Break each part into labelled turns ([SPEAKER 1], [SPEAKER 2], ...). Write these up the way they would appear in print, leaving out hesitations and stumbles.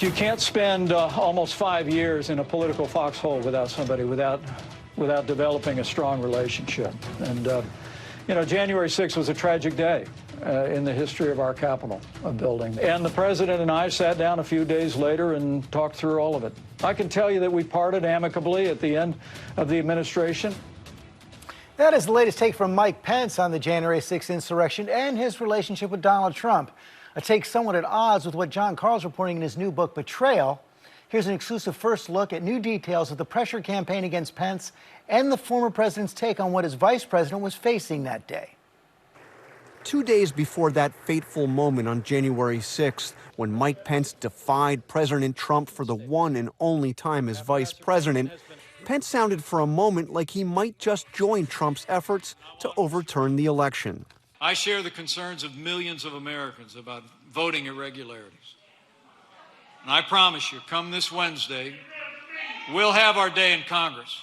[SPEAKER 1] You can't spend almost 5 years in a political foxhole without developing a strong relationship. And, you know, January 6th was a tragic day in the history of our Capitol building. And the president and I sat down a few days later and talked through all of it. I can tell you that we parted amicably at the end of the administration.
[SPEAKER 2] That is the latest take from Mike Pence on the January 6th insurrection and his relationship with Donald Trump. A take somewhat at odds with what Jon Karl is reporting in his new book, Betrayal. Here's an exclusive first look at new details of the pressure campaign against Pence and the former president's take on what his vice president was facing that day.
[SPEAKER 3] 2 days before that fateful moment on January 6th, when Mike Pence defied President Trump for the one and only time as vice president, Pence sounded for a moment like he might just join Trump's efforts to overturn the election.
[SPEAKER 1] I share the concerns of millions of Americans about voting irregularities. And I promise you, come this Wednesday, we'll have our day in Congress.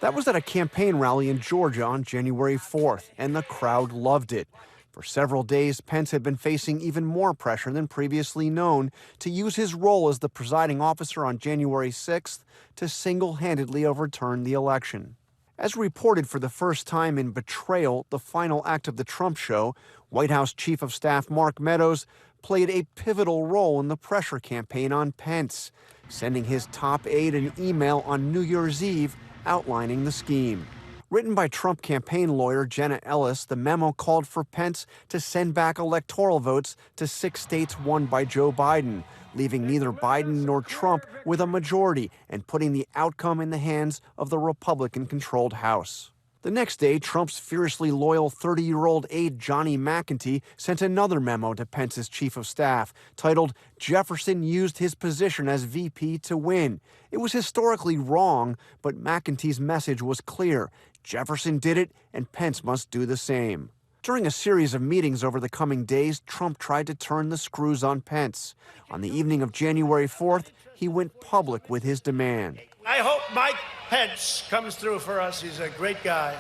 [SPEAKER 3] That was at a campaign rally in Georgia on January 4th, and the crowd loved it. For several days, Pence had been facing even more pressure than previously known to use his role as the presiding officer on January 6th to single-handedly overturn the election. As reported for the first time in Betrayal, the final act of the Trump show, White House Chief of Staff Mark Meadows played a pivotal role in the pressure campaign on Pence, sending his top aide an email on New Year's Eve outlining the scheme. Written by Trump campaign lawyer Jenna Ellis, the memo called for Pence to send back electoral votes to 6 states won by Joe Biden, leaving neither Biden nor Trump with a majority and putting the outcome in the hands of the Republican-controlled House. The next day, Trump's fiercely loyal 30-year-old aide Johnny McEntee sent another memo to Pence's chief of staff titled, "Jefferson used his position as VP to win." It was historically wrong, but McEntee's message was clear. Jefferson did it, and Pence must do the same. During a series of meetings over the coming days, Trump tried to turn the screws on Pence. On the evening of January 4th, he went public with his demand.
[SPEAKER 4] I hope Mike Pence comes through for us. He's a great guy.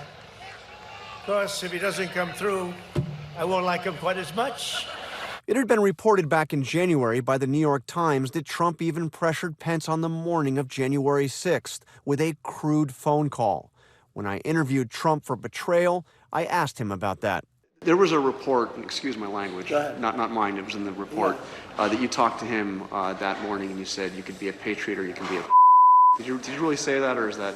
[SPEAKER 4] Of course, if he doesn't come through, I won't like him quite as much.
[SPEAKER 3] It had been reported back in January by the New York Times that Trump even pressured Pence on the morning of January 6th with a crude phone call. When I interviewed Trump for Betrayal, I asked him about that.
[SPEAKER 5] There was a report, excuse my language, not mine, it was in the report, that you talked to him that morning and you said you could be a patriot or you can be a Did you really say that, or is that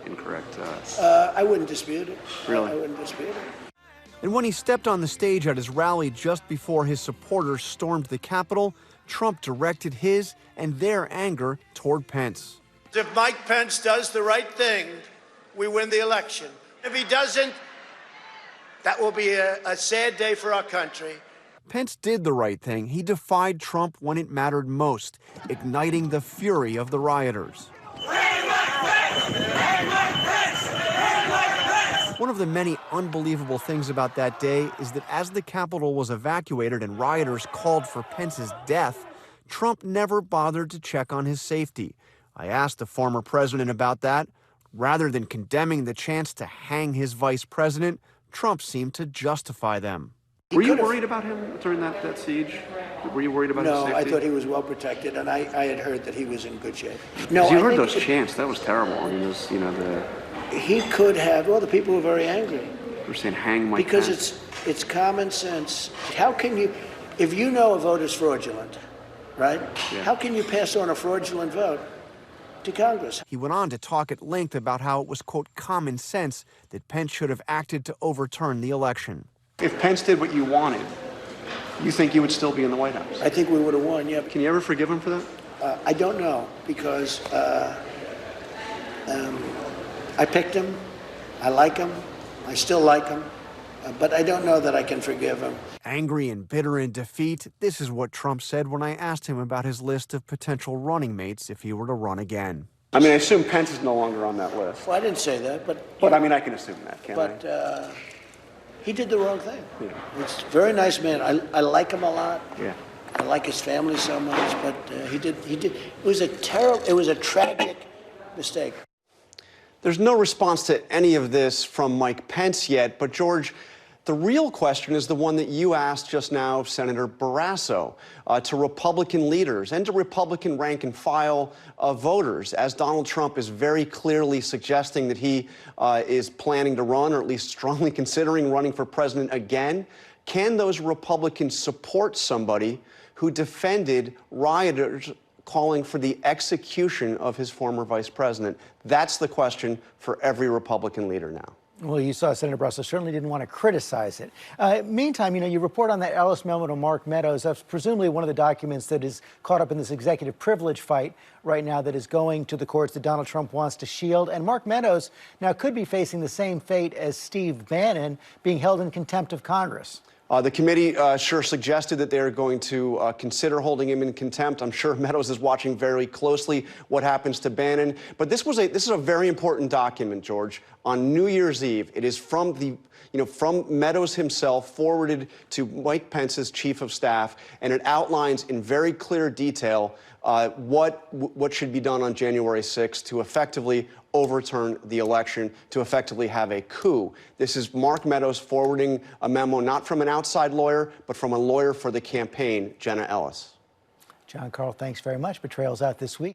[SPEAKER 5] incorrect?
[SPEAKER 4] I wouldn't dispute it.
[SPEAKER 5] Really?
[SPEAKER 4] I wouldn't dispute it.
[SPEAKER 3] And when he stepped on the stage at his rally just before his supporters stormed the Capitol, Trump directed his and their anger toward Pence.
[SPEAKER 4] If Mike Pence does the right thing, we win the election. If he doesn't, that will be a sad day for our country.
[SPEAKER 3] Pence did the right thing. He defied Trump when it mattered most, igniting the fury of the rioters. One of the many unbelievable things about that day is that as the Capitol was evacuated and rioters called for Pence's death, Trump never bothered to check on his safety. I asked the former president about that. Rather than condemning the chance to hang his vice president, Trump seemed to justify them.
[SPEAKER 5] Were you worried about him during that siege? Were you worried about his safety?
[SPEAKER 4] No, I thought he was well protected, and I had heard that he was in good shape. No,
[SPEAKER 5] you heard those chants. That was terrible. I mean, those,
[SPEAKER 4] he could have. Well, the people were very angry.
[SPEAKER 5] They were saying, "Hang Mike Pence."
[SPEAKER 4] Because it's common sense. How can you, if you know a vote is fraudulent, right? Yeah. How can you pass on a fraudulent vote to Congress?
[SPEAKER 3] He went on to talk at length about how it was, quote, common sense that Pence should have acted to overturn the election.
[SPEAKER 5] If Pence did what you wanted, you think you would still be in the White House?
[SPEAKER 4] I think we would have won, yeah.
[SPEAKER 5] Can you ever forgive him for that?
[SPEAKER 4] I don't know, because I picked him, I like him, I still like him, but I don't know that I can forgive him.
[SPEAKER 3] Angry and bitter in defeat, this is what Trump said when I asked him about his list of potential running mates if he were to run again.
[SPEAKER 5] I mean, I assume Pence is no longer on that list.
[SPEAKER 4] Well, I didn't say that, but
[SPEAKER 5] I mean, I can assume that, can't I?
[SPEAKER 4] But he did the wrong thing. Yeah. He's a very nice man. I like him a lot.
[SPEAKER 5] Yeah.
[SPEAKER 4] I like his family so much, but he did. It was a tragic mistake.
[SPEAKER 5] There's no response to any of this from Mike Pence yet, but George,
[SPEAKER 3] The real question is the one that you asked just now, Senator Barrasso, to Republican leaders and to Republican rank and file voters, as Donald Trump is very clearly suggesting that he is planning to run, or at least strongly considering running for president again. Can those Republicans support somebody who defended rioters calling for the execution of his former vice president? That's the question for every Republican leader now.
[SPEAKER 2] Well, you saw Senator Barrasso certainly didn't want to criticize it. Meantime, you report on that Ellis memo to Mark Meadows. That's presumably one of the documents that is caught up in this executive privilege fight right now that is going to the courts that Donald Trump wants to shield. And Mark Meadows now could be facing the same fate as Steve Bannon, being held in contempt of Congress.
[SPEAKER 3] The committee sure suggested that they're going to consider holding him in contempt. I'm sure Meadows is watching very closely what happens to Bannon. But this is a very important document, George. On New Year's Eve, it is from from Meadows himself, forwarded to Mike Pence's chief of staff, and it outlines in very clear detail what should be done on January 6th to effectively overturn the election, to effectively have a coup. This is Mark Meadows forwarding a memo not from an outside lawyer, but from a lawyer for the campaign, Jenna Ellis.
[SPEAKER 2] Jon Karl, thanks very much. Betrayal's out this week.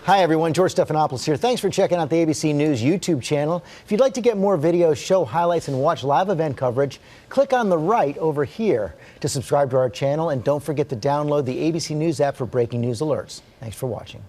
[SPEAKER 2] Hi, everyone. George Stephanopoulos here. Thanks for checking out the ABC News YouTube channel. If you'd like to get more videos, show highlights, and watch live event coverage, click on the right over here to subscribe to our channel. And don't forget to download the ABC News app for breaking news alerts. Thanks for watching.